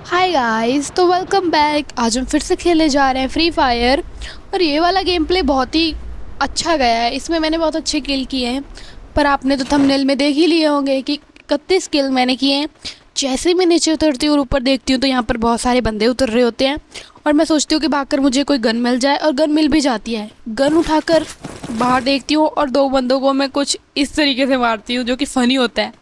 Hi guys, तो welcome back. आज हम फिर से खेलने जा रहे हैं फ्री फायर। और ये वाला गेम प्ले बहुत ही अच्छा गया है। इसमें मैंने बहुत अच्छे किल किए हैं, पर आपने तो थंबनेल में देख ही लिए होंगे कि 31 किल मैंने किए हैं। जैसे ही मैं नीचे उतरती हूँ और ऊपर देखती हूँ तो यहाँ पर बहुत सारे बंदे उतर रहे होते हैं और मैं सोचती हूँ कि भागकर मुझे कोई गन मिल जाए, और गन मिल भी जाती है। गन उठाकर बाहर देखती हूँ और दो बंदों को मैं कुछ इस तरीके से मारती हूँ जो कि फ़नी होता है।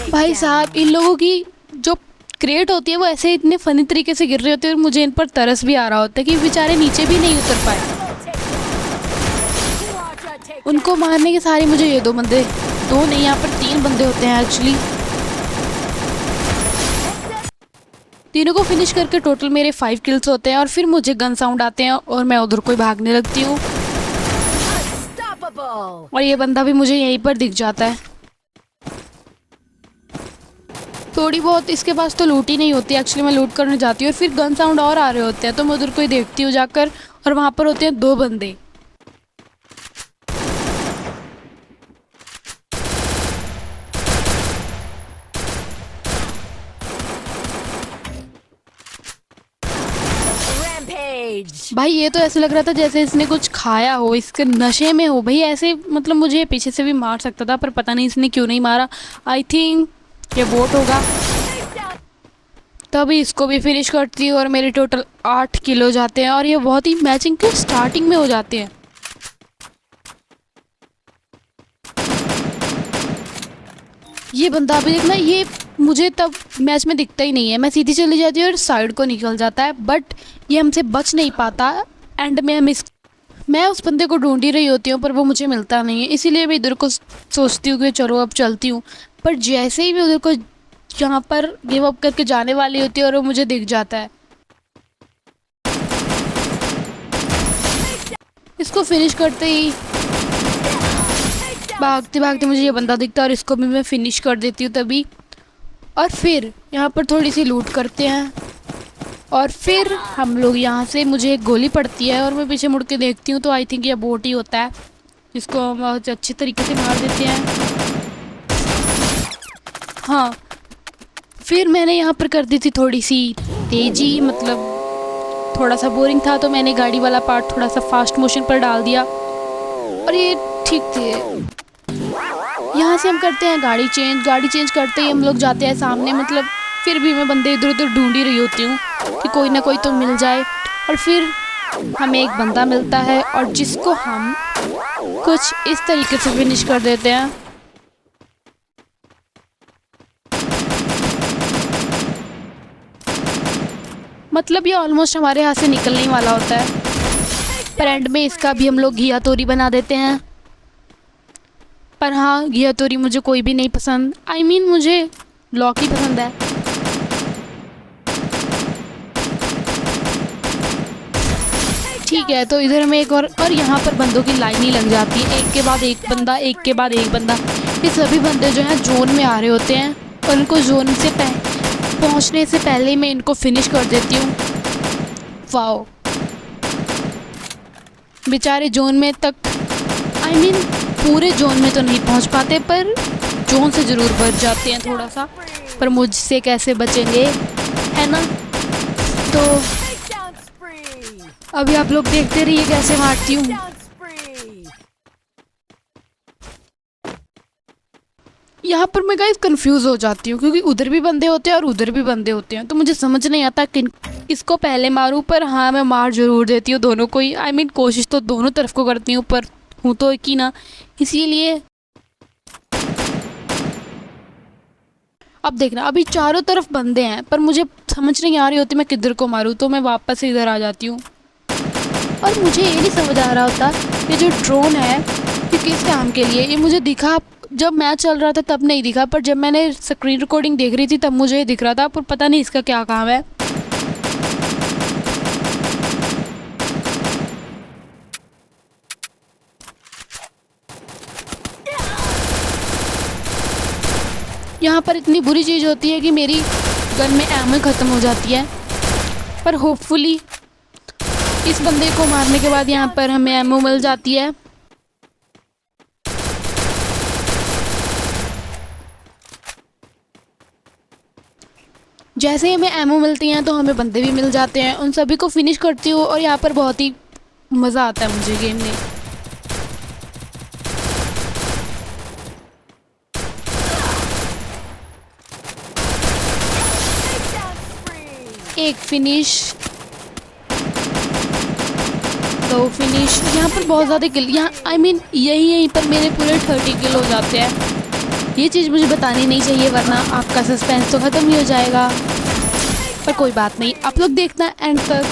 भाई साहब, इन लोगों की जो क्रिएट होती है वो ऐसे इतने फनी तरीके से गिर रहे होते हैं और मुझे इन पर तरस भी आ रहा होता है कि बेचारे नीचे भी नहीं उतर पाए। उनको मारने के सारे मुझे ये दो बंदे, दो नहीं यहाँ पर 3 बंदे होते हैं एक्चुअली। तीनों को फिनिश करके टोटल मेरे 5 किल्स होते हैं और फिर मुझे गन साउंड आते हैं और मैं उधर को भागने लगती हूँ और ये बंदा भी मुझे यहीं पर दिख जाता है। थोड़ी बहुत इसके पास तो लूट ही नहीं होती एक्चुअली। मैं लूट करने जाती हूँ और फिर गन साउंड और आ रहे होते हैं तो मैं उधर को ही देखती हूँ जाकर, और वहाँ पर होते हैं 2 बंदे। भाई ये तो ऐसे लग रहा था जैसे इसने कुछ खाया हो, इसके नशे में हो। भाई ऐसे मतलब मुझे पीछे से भी मार सकता था, पर पता नहीं इसने क्यों नहीं मारा। आई थिंक ये बोट होगा। तभी इसको भी फिनिश करती हूँ और मेरे टोटल 8 किल हो जाते हैं और ये बहुत ही मैचिंग के स्टार्टिंग में हो जाते हैं। ये बंदा अभी देखना, ये मुझे तब मैच में दिखता ही नहीं है। मैं सीधी चली जाती हूँ और साइड को निकल जाता है, बट ये हमसे बच नहीं पाता। एंड में मैं उस बंदे को ढूंढ ही रही होती हूँ पर वो मुझे मिलता नहीं है, इसीलिए मैं इधर को सोचती हूँ कि चलो अब चलती हूँ। पर जैसे ही मैं उधर को यहाँ पर गिव अप करके जाने वाली होती है और वो मुझे दिख जाता है। इसको फिनिश करते ही भागते भागते मुझे ये बंदा दिखता है और इसको भी मैं फिनिश कर देती हूँ तभी। और फिर यहाँ पर थोड़ी सी लूट करते हैं और फिर हम लोग यहाँ से, मुझे एक गोली पड़ती है और मैं पीछे मुड़ के देखती हूँ तो आई थिंक ये बोट ही होता है, जिसको हम बहुत अच्छे तरीके से मार देते हैं। हाँ, फिर मैंने यहाँ पर कर दी थी थोड़ी सी तेज़ी, मतलब थोड़ा सा बोरिंग था तो मैंने गाड़ी वाला पार्ट थोड़ा सा फास्ट मोशन पर डाल दिया और ये ठीक थे। यहाँ से हम करते हैं गाड़ी चेंज करते ही हम लोग जाते हैं सामने। मतलब फिर भी मैं बंदे इधर उधर ढूंढ ही रही होती हूँ कि कोई ना कोई तो मिल जाए, और फिर हमें एक बंदा मिलता है और जिसको हम कुछ इस तरीके से फिनिश कर देते हैं। मतलब ये ऑलमोस्ट हमारे हाथ से निकलने वाला होता है, पर एंड में इसका भी हम लोग घिया तोरी बना देते हैं। पर हाँ, घिया तोरी मुझे कोई भी नहीं पसंद। I mean, मुझे लौकी पसंद है। ठीक है, तो इधर में एक और यहाँ पर बंदों की लाइन ही लग जाती है, एक के बाद एक बंदा, एक के बाद एक बंदा। ये सभी बंदे जो हैं जोन में आ रहे होते हैं और इनको जोन से पहुँचने से पहले ही मैं इनको फिनिश कर देती हूँ। वाओ, बेचारे जोन में तक, I mean, पूरे जोन में तो नहीं पहुंच पाते पर जोन से ज़रूर बच जाते हैं थोड़ा सा। पर मुझसे कैसे बचेंगे, है ना? तो अभी आप लोग देखते रहिए कैसे मारती हूँ। यहाँ पर मैं गाइस कंफ्यूज हो जाती हूँ क्योंकि उधर भी बंदे होते हैं और उधर भी बंदे होते हैं, तो मुझे समझ नहीं आता कि इसको पहले मारूँ। पर हाँ, मैं मार ज़रूर देती हूँ दोनों को ही। I mean, कोशिश तो दोनों तरफ को करती हूँ, पर हूँ तो एक ही ना, इसीलिए। अब देखना, अभी चारों तरफ बंदे हैं पर मुझे समझ नहीं आ रही होती मैं किधर को मारूँ, तो मैं वापस इधर आ जाती हूँ। और मुझे ये नहीं समझ आ रहा होता ये जो ड्रोन है ये किस काम के लिए। ये मुझे दिखा जब मैच चल रहा था तब नहीं दिखा, पर जब मैंने स्क्रीन रिकॉर्डिंग देख रही थी तब मुझे ये दिख रहा था, पर पता नहीं इसका क्या काम है। यहाँ पर इतनी बुरी चीज़ होती है कि मेरी गन में एमो ख़त्म हो जाती है, पर होपफुली इस बंदे को मारने के बाद यहाँ पर हमें एमो मिल जाती है जैसे ही हमें एमओ मिलती हैं तो हमें बंदे भी मिल जाते हैं, उन सभी को फिनिश करती हूँ और यहाँ पर बहुत ही मज़ा आता है मुझे गेम में। एक फिनिश, दो फिनिश, यहाँ पर बहुत ज़्यादा किल, यहाँ यहीं पर मेरे पूरे 30 किल हो जाते हैं। ये चीज़ मुझे बतानी नहीं चाहिए वरना आपका सस्पेंस तो ख़त्म ही हो जाएगा, पर कोई बात नहीं, आप लोग देखना एंड तक।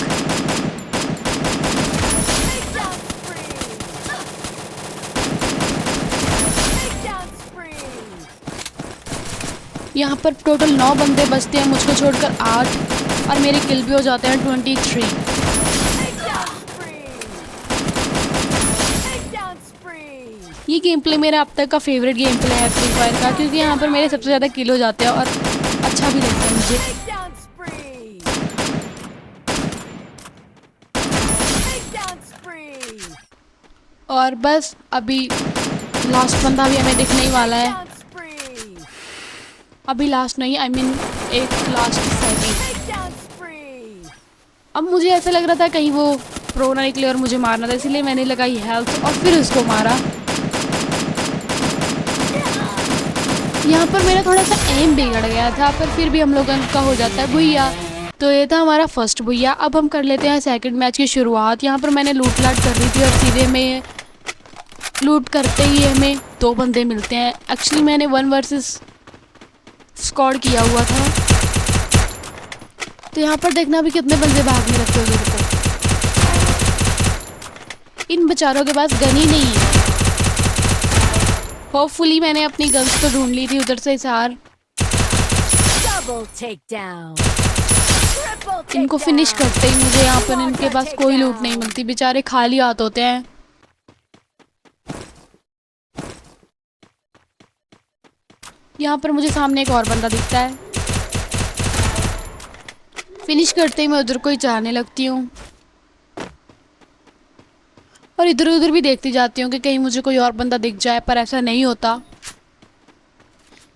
यहाँ पर टोटल 9 बंदे बचते हैं, मुझको छोड़कर 8, और मेरे किल भी हो जाते हैं 23। ये गेम प्ले मेरा अब तक का फेवरेट गेम प्ले है फ्री फायर का, क्योंकि यहाँ पर मेरे सबसे ज़्यादा किल हो जाते हैं और अच्छा भी लगता है मुझे। और बस अभी लास्ट बंदा भी हमें दिखने ही वाला है। अभी लास्ट नहीं, एक लास्ट सेकंड। अब मुझे ऐसा लग रहा था कहीं वो प्रो ना निकले और मुझे मारना था, इसलिए मैंने लगाई हेल्थ और फिर उसको मारा। यहाँ पर मेरा थोड़ा सा एम बिगड़ गया था, पर फिर भी हम लोगों का हो जाता है भुइया। तो ये था हमारा फर्स्ट भुइया। अब हम कर लेते हैं सेकंड मैच की शुरुआत। यहाँ पर मैंने लूट लाट कर रही थी और सीधे में लूट करते ही हमें 2 बंदे मिलते हैं। एक्चुअली मैंने 1 वर्सेस स्क्वाड किया हुआ था, तो यहाँ पर देखना भी कितने बंदे भागने लगते उधर को। इन बेचारों के पास गन ही नहीं है। होपफुली मैंने अपनी गन्स तो ढूंढ ली थी उधर से सार। इनको फिनिश करते ही मुझे यहाँ पर इनके पास कोई लूट नहीं मिलती, बेचारे खाली हाथ होते हैं। यहाँ पर मुझे सामने एक और बंदा दिखता है, फिनिश करते ही मैं उधर को ही जाने लगती हूँ और इधर उधर भी देखती जाती हूँ कि कहीं मुझे कोई और बंदा दिख जाए, पर ऐसा नहीं होता।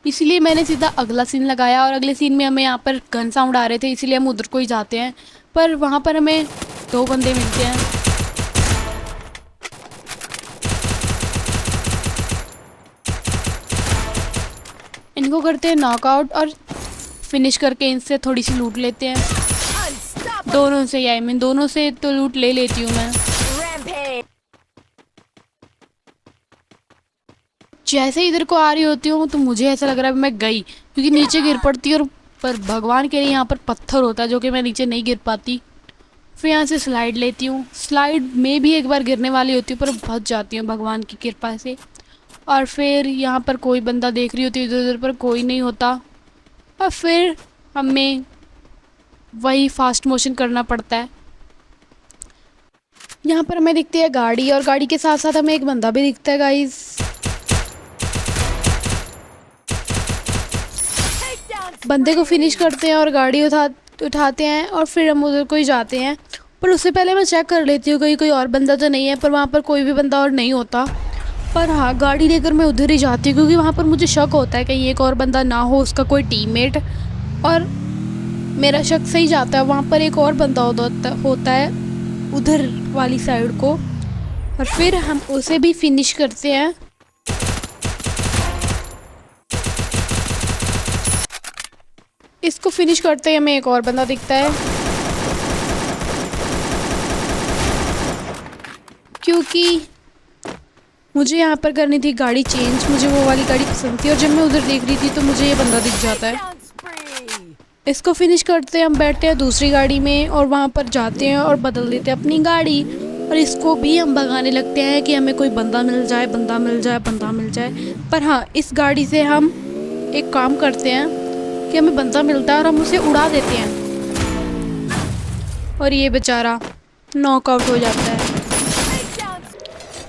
इसीलिए मैंने सीधा अगला सीन लगाया और अगले सीन में हमें यहाँ पर गन साउंड आ रहे थे, इसीलिए हम उधर को ही जाते हैं, पर वहाँ पर हमें 2 बंदे मिलते हैं। इनको करते हैं नॉकआउट और फिनिश करके इनसे थोड़ी सी लूट लेते हैं। दोनों से दोनों से तो लूट ले लेती हूँ मैं। जैसे इधर को आ रही होती हूँ तो मुझे ऐसा लग रहा है मैं गई, क्योंकि नीचे गिर पड़ती और पर भगवान के लिए यहाँ पर पत्थर होता है जो कि मैं नीचे नहीं गिर पाती। फिर यहाँ से स्लाइड लेती हूँ, स्लाइड में भी एक बार गिरने वाली होती हूँ पर बच जाती हूँ भगवान की कृपा से। और फिर यहाँ पर कोई बंदा देख रही होती है, इधर उधर पर कोई नहीं होता, और फिर हमें वही फास्ट मोशन करना पड़ता है। यहाँ पर हमें दिखती है गाड़ी और गाड़ी के साथ साथ हमें एक बंदा भी दिखता है गाइस। बंदे को फिनिश करते हैं और गाड़ी उठाते हैं और फिर हम उधर को ही जाते हैं, पर उससे पहले मैं चेक कर लेती हूँ कहीं कोई और बंदा तो नहीं है, पर वहाँ पर कोई भी बंदा और नहीं होता। पर हाँ, गाड़ी लेकर मैं उधर ही जाती हूँ क्योंकि वहाँ पर मुझे शक होता है कहीं एक और बंदा ना हो, उसका कोई टीममेट, और मेरा शक सही जाता है, वहाँ पर एक और बंदा होता है उधर वाली साइड को, और फिर हम उसे भी फिनिश करते हैं। इसको फिनिश करते ही हमें एक और बंदा दिखता है, क्योंकि मुझे यहाँ पर करनी थी गाड़ी चेंज, मुझे वो वाली गाड़ी पसंद थी और जब मैं उधर देख रही थी तो मुझे ये बंदा दिख जाता है। इसको फिनिश करते हैं, हम बैठते हैं दूसरी गाड़ी में और वहाँ पर जाते हैं और बदल देते हैं अपनी गाड़ी, और इसको भी हम भगाने लगते हैं कि हमें कोई बंदा मिल जाए, बंदा मिल जाए, बंदा मिल जाए। पर हाँ, इस गाड़ी से हम एक काम करते हैं कि हमें बंदा मिलता है और हम उसे उड़ा देते हैं, और ये बेचारा नॉकआउट हो जाता है।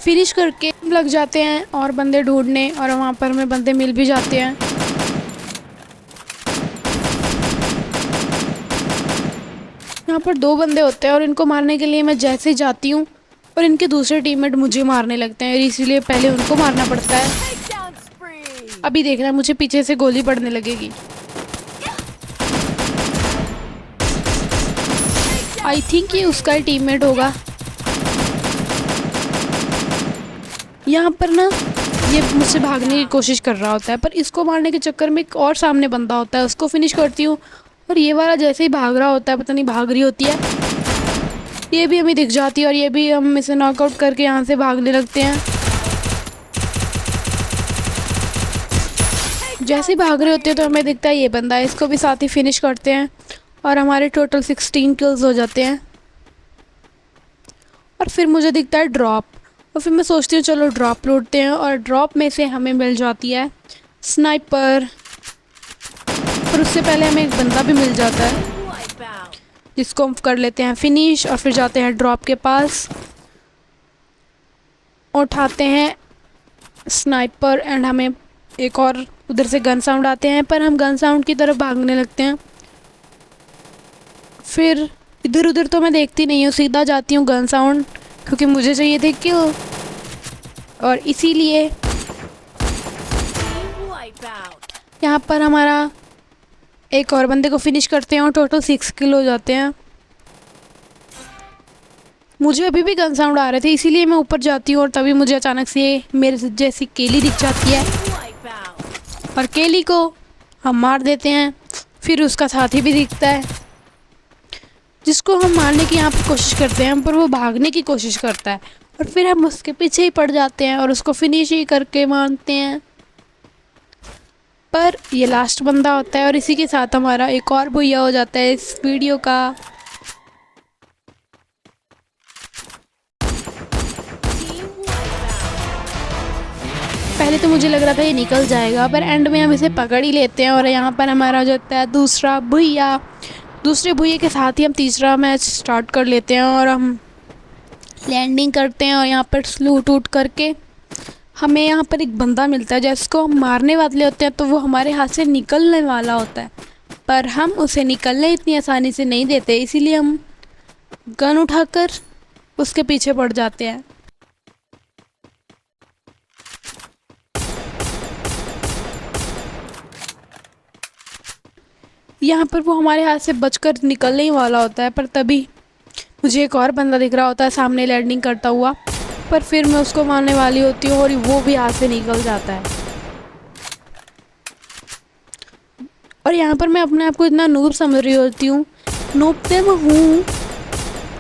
फिनिश करके लग जाते हैं और बंदे ढूंढने, और वहाँ पर हमें बंदे मिल भी जाते हैं। यहाँ पर 2 बंदे होते हैं और इनको मारने के लिए मैं जैसे ही जाती हूँ और इनके दूसरे टीममेट मुझे मारने लगते हैं, और इसीलिए पहले उनको मारना पड़ता है। अभी देखना मुझे पीछे से गोली पड़ने लगेगी। आई थिंक ये उसका ही टीममेट होगा। यहाँ पर ना ये मुझसे भागने की कोशिश कर रहा होता है, पर इसको मारने के चक्कर में एक और सामने बंदा होता है, उसको फिनिश करती हूँ। और ये वाला जैसे ही भाग रहा होता है, पता नहीं भाग रही होती है, ये भी हमें दिख जाती है और ये भी हम इसे नॉकआउट करके यहाँ से भागने लगते हैं। जैसे ही भाग रहे होते हैं तो हमें दिखता है ये बंदा है, इसको भी साथ ही फिनिश करते हैं और हमारे टोटल 16 किल्स हो जाते हैं। और फिर मुझे दिखता है ड्रॉप, और फिर मैं सोचती हूँ चलो ड्रॉप लूटते हैं, और ड्रॉप में से हमें मिल जाती है स्नाइपर। और उससे पहले हमें एक बंदा भी मिल जाता है जिसको हम कर लेते हैं फिनिश, और फिर जाते हैं ड्रॉप के पास, उठाते हैं स्नाइपर एंड हमें एक और उधर से गन साउंड आते हैं, पर हम गन साउंड की तरफ भागने लगते हैं। फिर इधर उधर तो मैं देखती नहीं हूँ, सीधा जाती हूँ गन साउंड, क्योंकि मुझे चाहिए थे किल, और इसीलिए यहाँ पर हमारा एक और बंदे को फिनिश करते हैं और टोटल 6 किल हो जाते हैं। मुझे अभी भी गन साउंड आ रहे थे, इसीलिए मैं ऊपर जाती हूँ और तभी मुझे अचानक से मेरे जैसी केली दिख जाती है, और केली को हम मार देते हैं। फिर उसका साथी भी दिखता है जिसको हम मारने की यहाँ पर कोशिश करते हैं, पर वो भागने की कोशिश करता है, और फिर हम उसके पीछे ही पड़ जाते हैं और उसको फिनिश ही करके मारते हैं। पर ये लास्ट बंदा होता है और इसी के साथ हमारा एक और भैया हो जाता है इस वीडियो का। पहले तो मुझे लग रहा था ये निकल जाएगा, पर एंड में हम इसे पकड़ ही लेते हैं, और यहाँ पर हमारा जो होता है दूसरे भैया के साथ ही हम तीसरा मैच स्टार्ट कर लेते हैं, और हम लैंडिंग करते हैं, और यहाँ पर लूट वूट करके हमें यहाँ पर एक बंदा मिलता है जिसको हम मारने वाले होते हैं, तो वो हमारे हाथ से निकलने वाला होता है, पर हम उसे निकलने इतनी आसानी से नहीं देते, इसीलिए हम गन उठाकर उसके पीछे पड़ जाते हैं। यहाँ पर वो हमारे हाथ से बचकर निकलने ही वाला होता है, पर तभी मुझे एक और बंदा दिख रहा होता है सामने लैंडिंग करता हुआ, पर फिर मैं उसको मारने वाली होती हूँ और वो भी हाथ से निकल जाता है। और यहाँ पर मैं अपने आप को इतना नूब समझ रही होती हूँ, नूब तो मैं हूँ,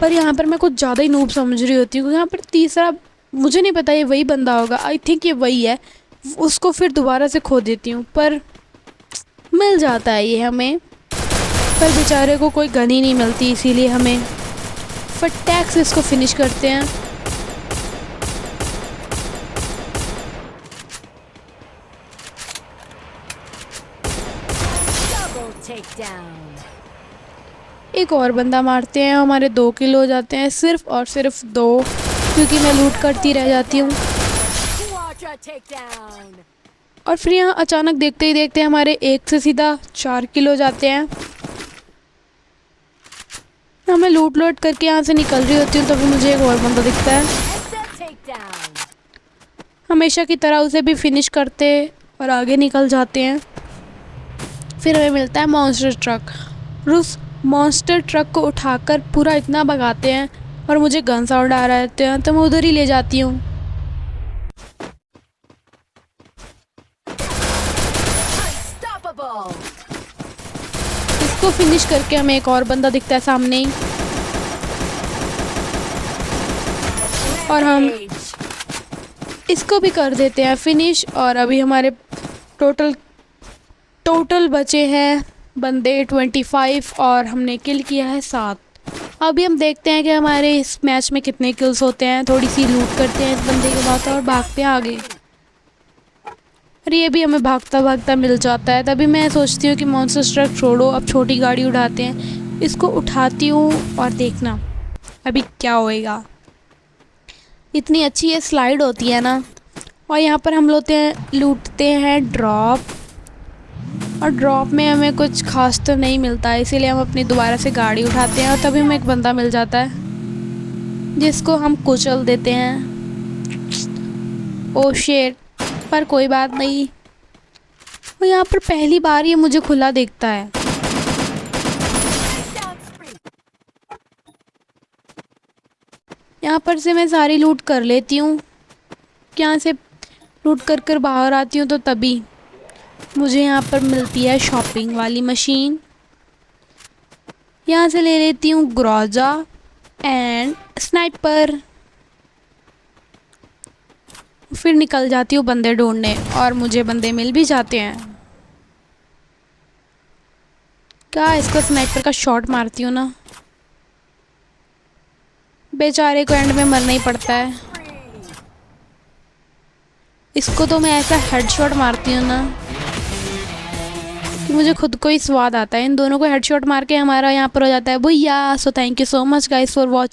पर यहाँ पर मैं कुछ ज़्यादा ही नूब समझ रही होती हूँ। यहाँ पर तीसरा मुझे नहीं पता ये वही बंदा होगा, आई थिंक ये वही है, उसको फिर दोबारा से खो देती हूँ, पर मिल जाता है ये हमें, पर बेचारे को कोई गन ही नहीं मिलती, इसीलिए हमें फटाक से इसको फिनिश करते हैं। एक और बंदा मारते हैं, हमारे 2 किल हो जाते हैं, सिर्फ और सिर्फ 2, क्योंकि मैं लूट करती रह जाती हूँ। और फिर यहाँ अचानक देखते ही देखते हमारे 1 से सीधा 4 किल हो जाते हैं। मैं लूट करके यहाँ से निकल रही होती हूँ, तभी मुझे एक और बंदा दिखता है। हमेशा की तरह उसे भी फिनिश करते और आगे निकल जाते हैं। फिर हमें मिलता है मॉन्स्टर ट्रक, और उस मॉन्स्टर ट्रक को उठाकर पूरा इतना भगाते हैं, और मुझे गन साउंड आ रहे हैं तो मैं उधर ही ले जाती हूँ। इसको फिनिश करके हमें एक और बंदा दिखता है सामने ही, और हम इसको भी कर देते हैं फिनिश। और अभी हमारे टोटल बचे हैं बंदे 25, और हमने किल किया है 7। अभी हम देखते हैं कि हमारे इस मैच में कितने किल्स होते हैं। थोड़ी सी लूट करते हैं इस बंदे के बाद और भागते हैं आगे, और ये भी हमें भागता भागता मिल जाता है। तभी मैं सोचती हूँ कि मॉन्स्टर ट्रक छोड़ो, अब छोटी गाड़ी उठाते हैं। इसको उठाती हूँ और देखना अभी क्या होएगा। इतनी अच्छी ये स्लाइड होती है ना। और यहाँ पर हम लूटते हैं ड्रॉप, और ड्रॉप में हमें कुछ खास तो नहीं मिलता है, इसीलिए हम अपनी दोबारा से गाड़ी उठाते हैं, और तभी हमें एक बंदा मिल जाता है जिसको हम कुचल देते हैं। ओ शिट, पर कोई बात नहीं। और यहाँ पर पहली बार ये मुझे खुला देखता है। यहाँ पर से मैं सारी लूट कर लेती हूँ। यहाँ से लूट कर कर बाहर आती हूँ तो तभी मुझे यहाँ पर मिलती है शॉपिंग वाली मशीन। यहाँ से ले लेती हूँ ग्रोजा एंड स्नाइपर। फिर निकल जाती हूँ बंदे ढूंढने और मुझे बंदे मिल भी जाते हैं। क्या इसको स्नाइपर का शॉट मारती हूँ ना, बेचारे को एंड में मरना ही पड़ता है। इसको तो मैं ऐसा हेडशॉट मारती हूँ ना कि मुझे खुद को ही स्वाद आता है। इन दोनों को हेडशॉट मार के हमारा यहाँ पर हो जाता है भैया। So thank you so much guys for watching.